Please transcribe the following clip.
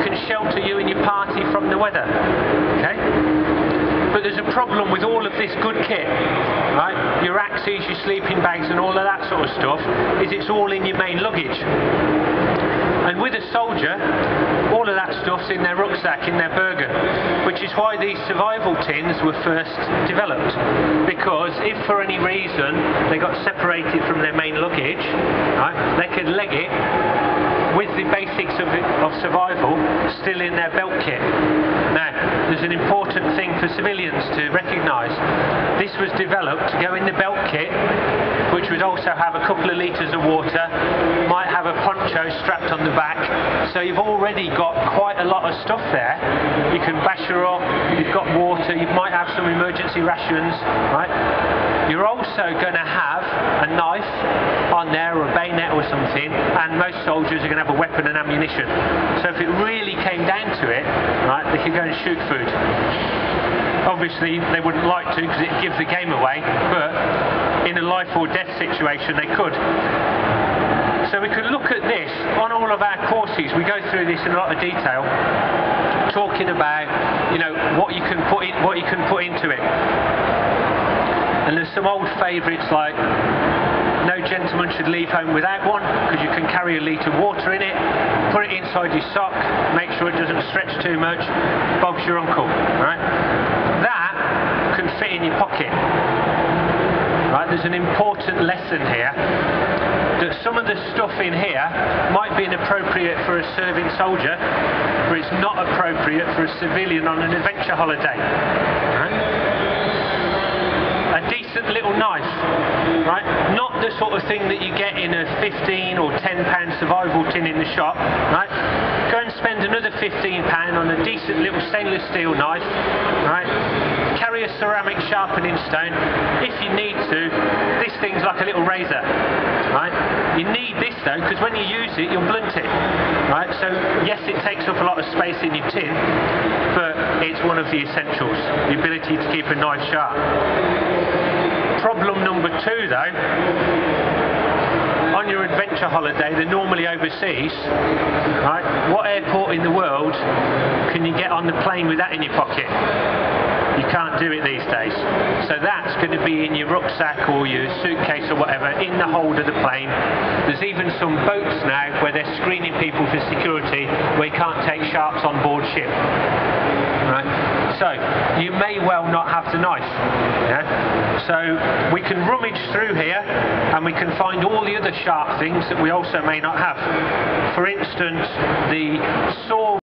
can shelter you and your party from the weather. Okay? But there's a problem with all of this good kit, right? Your axes, your sleeping bags and all of that sort of stuff, is it's all in your main luggage. And with a soldier, all of that stuff's in their rucksack, in their burger, which is why these survival tins were first developed. Because if for any reason they got separated from their main luggage, right, they could leg it with the basics of survival still in their belt kit. Now, there's an important thing for civilians to recognise. This was developed to go in the belt kit, which would also have a couple of litres of water, might have a poncho strapped on the back, so you've already got quite a lot of stuff there. You can bash her up, you've got water, you might have some emergency rations, right? You're also going to have a knife on there, or a bayonet or something, and most soldiers are going to have a weapon and ammunition. So if it really came down to it, right, they could go and shoot food. Obviously they wouldn't like to because it gives the game away, but in a life or death situation they could. So we could look at this on all of our courses. We go through this in a lot of detail, talking about, you know, what you can put into it. And there's some old favourites like no gentleman should leave home without one, because you can carry a litre of water in it, put it inside your sock, make sure it doesn't stretch too much, Bob's your uncle, right? That can fit in your pocket. Right, there's an important lesson here, that some of the stuff in here might be inappropriate for a serving soldier, but it's not appropriate for a civilian on an adventure holiday. Right? A decent little knife, right? Not the sort of thing that you get in a £15 or £10 survival tin in the shop, right? Go and spend another £15 on a decent little stainless steel knife, right? Carry a ceramic sharpening stone. If you need to, this thing's like a little razor, right? You need this though, because when you use it, you'll blunt it, right? So yes, it takes up a lot of space in your tin, but it's one of the essentials, the ability to keep a knife sharp. Problem number two though, on your adventure holiday, they're normally overseas, right? What airport in the world can you get on the plane with that in your pocket? You can't do it these days. So that's going to be in your rucksack or your suitcase or whatever, in the hold of the plane. There's even some boats now where they're screening people for security, where you can't take sharps on board ship. Right? So you may well not have the knife. Yeah? So we can rummage through here and we can find all the other sharp things that we also may not have. For instance, the saw